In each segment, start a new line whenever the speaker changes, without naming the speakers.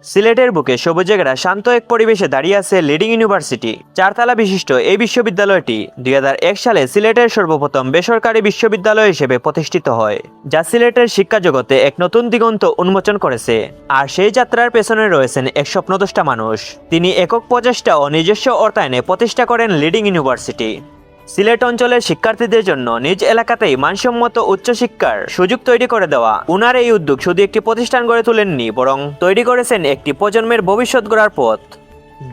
সিলেটের বুকে সবুজে ঘেরা শান্ত এক পরিবেশে দাঁড়িয়ে আছে লিডিং ইউনিভার্সিটি। চারতলা বিশিষ্ট এই বিশ্ববিদ্যালয়টি 2001 সালে সিলেটের সর্বপ্রথম বেসরকারি বিশ্ববিদ্যালয় হিসেবে প্রতিষ্ঠিত হয়, যা সিলেটের শিক্ষা জগতে এক নতুন দিগন্ত উন্মোচন করেছে। আর সেই যাত্রার পেছনে রয়েছেন এক স্বপ্নদ্রষ্টা মানুষ। তিনি একক প্রচেষ্টা ও নিজস্ব অর্থায়নে প্রতিষ্ঠা করেন লিডিং ইউনিভার্সিটি। সিলেট অঞ্চলের শিক্ষার্থীদের জন্য নিজ এলাকাতেই মানসম্মত উচ্চশিক্ষার সুযোগ তৈরি করে দেওয়া উনার এই উদ্যোগ শুধু একটি প্রতিষ্ঠান গড়ে তোলেননি, বরং তৈরি করেছেন একটি প্রজন্মের ভবিষ্যৎ গড়ার পথ।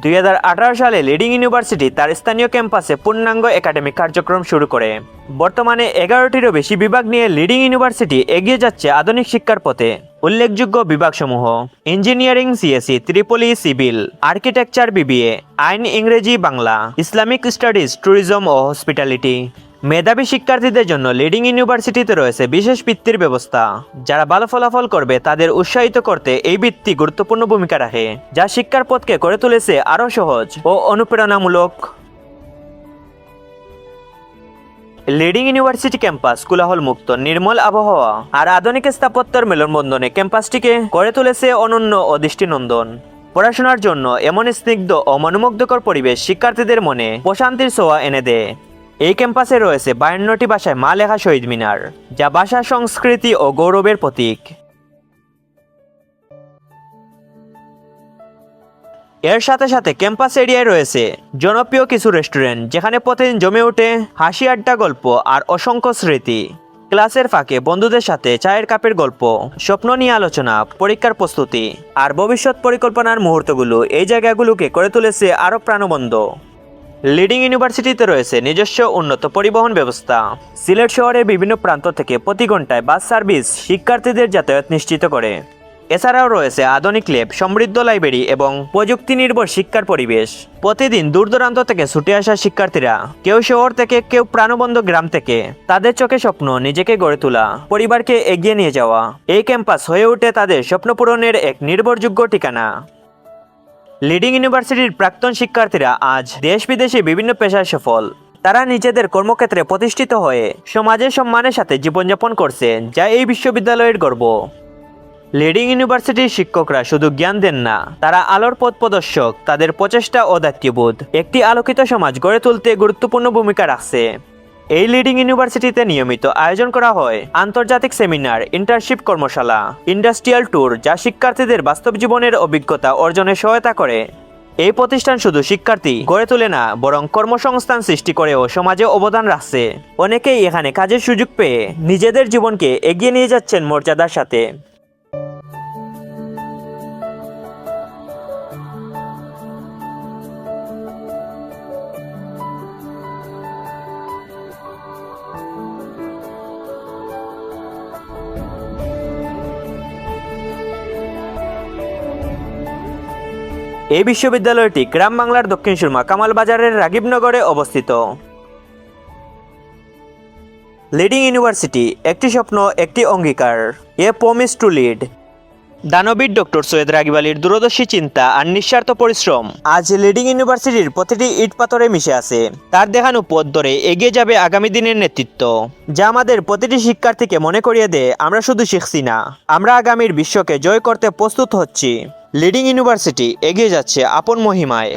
2018 সালে লিডিং ইউনিভার্সিটি তার স্থানীয় ক্যাম্পাসে পূর্ণাঙ্গ একাডেমিক কার্যক্রম শুরু করে। বর্তমানে 11টিরও বেশি বিভাগ নিয়ে লিডিং ইউনিভার্সিটি এগিয়ে যাচ্ছে আধুনিক শিক্ষার পথে। উল্লেখযোগ্য বিভাগসমূহ: engineering CSC, ত্রিপলি civil, architecture BBA, আইন ইংরেজি বাংলা, ইসলামিক স্টাডিজ, ট্যুরিজম ও হসপিটালিটি। মেধাবী শিক্ষার্থীদের জন্য লিডিং ইউনিভার্সিটিতে রয়েছে বিশেষ বৃত্তির ব্যবস্থা। যারা ভালো ফলাফল করবে তাদের উৎসাহিত করতে এই বৃত্তি গুরুত্বপূর্ণ ভূমিকা রাখে, যা শিক্ষার পথকে করে তুলেছে আরও সহজ ও অনুপ্রেরণামূলক। লিডিং ইউনিভার্সিটি ক্যাম্পাস কোলাহল মুক্ত, নির্মল আবহাওয়া আর আধুনিক স্থাপত্যের মেলনবন্ধনে ক্যাম্পাসটিকে করে তুলেছে অনন্য ও দৃষ্টিনন্দন। পড়াশোনার জন্য এমন স্নিগ্ধ ও মনোমুগ্ধকর পরিবেশ শিক্ষার্থীদের মনে প্রশান্তির ছোঁয়া এনে দেয়। এই ক্যাম্পাসে রয়েছে 52টি ভাষায় মা লেখা শহীদ মিনার, যা ভাষা, সংস্কৃতি ও গৌরবের প্রতীক। এর সাথে সাথে ক্যাম্পাস এরিয়ায় রয়েছে জনপ্রিয় কিছু রেস্টুরেন্ট, যেখানে প্রতিদিন জমে ওঠে হাসি, আড্ডা, গল্প আর অসংখ্য স্মৃতি। ক্লাসের ফাঁকে বন্ধুদের সাথে চায়ের কাপের গল্প, স্বপ্ন নিয়ে আলোচনা, পরীক্ষার প্রস্তুতি আর ভবিষ্যৎ পরিকল্পনার মুহূর্তগুলো এই জায়গাগুলোকে করে তুলেছে আরও প্রাণবন্ত। লিডিং ইউনিভার্সিটিতে রয়েছে নিজস্ব উন্নত পরিবহন ব্যবস্থা। সিলেট শহরের বিভিন্ন প্রান্ত থেকে প্রতি ঘন্টায় বাস সার্ভিস শিক্ষার্থীদের যাতায়াত নিশ্চিত করে। এছাড়াও রয়েছে আধুনিক ল্যাব, সমৃদ্ধ লাইব্রেরি এবং প্রযুক্তি নির্ভর শিক্ষার পরিবেশ। প্রতিদিন দূর দূরান্ত থেকে ছুটে আসা শিক্ষার্থীরা, কেউ শহর থেকে, কেউ প্রাণবন্ত গ্রাম থেকে, তাদের চোখে স্বপ্ন নিজেকে গড়ে তোলা, পরিবারকে এগিয়ে নিয়ে যাওয়া। এই ক্যাম্পাস হয়ে ওঠে তাদের স্বপ্ন পূরণের এক নির্ভরযোগ্য ঠিকানা। লিডিং ইউনিভার্সিটির প্রাক্তন শিক্ষার্থীরা আজ দেশ বিদেশে বিভিন্ন পেশায় সফল। তারা নিজেদের কর্মক্ষেত্রে প্রতিষ্ঠিত হয়ে সমাজের সম্মানের সাথে জীবনযাপন করছে, যা এই বিশ্ববিদ্যালয়ের গর্ব। লিডিং ইউনিভার্সিটির শিক্ষকরা শুধু জ্ঞান দেন না, তারা আলোর পথ প্রদর্শক। তাদের প্রচেষ্টা ও দায়িত্ববোধ একটি আলোকিত সমাজ গড়ে তুলতে গুরুত্বপূর্ণ ভূমিকা রাখছে। এই লিডিং ইউনিভার্সিটিতে নিয়মিত আয়োজন করা হয় আন্তর্জাতিক সেমিনার, ইন্টার্নশিপ, কর্মশালা, ইন্ডাস্ট্রিয়াল ট্যুর, যা শিক্ষার্থীদের বাস্তব জীবনের অভিজ্ঞতা অর্জনে সহায়তা করে। এই প্রতিষ্ঠান শুধু শিক্ষার্থী গড়ে তোলে না, বরং কর্মসংস্থান সৃষ্টি করেও সমাজে অবদান রাখছে। অনেকেই এখানে কাজের সুযোগ পেয়ে নিজেদের জীবনকে এগিয়ে নিয়ে যাচ্ছেন মর্যাদার সাথে। এই বিশ্ববিদ্যালয়টি গ্রাম বাংলার দক্ষিণ সুরমা কামাল বাজারের রাগীবনগরে অবস্থিত। লিডিং ইউনিভার্সিটি, একটি স্বপ্ন, একটি অঙ্গীকার। A promise to lead. দানবীর ডক্টর সৈয়দ রাগীব আলীর দূরদর্শী চিন্তা আর নিঃস্বার্থ পরিশ্রম আজ লিডিং ইউনিভার্সিটির প্রতিটি ইট পাথরে মিশে আছে। তার দেখানো পথ ধরে এগিয়ে যাবে আগামী দিনের নেতৃত্ব, যা আমাদের প্রতিটি শিক্ষার্থীকে মনে করিয়ে দেয় আমরা শুধু শিখছি না, আমরা আগামীর বিশ্বকে জয় করতে প্রস্তুত হচ্ছি। লিডিং ইউনিভার্সিটি এগিয়ে যাচ্ছে আপন মহিমায়।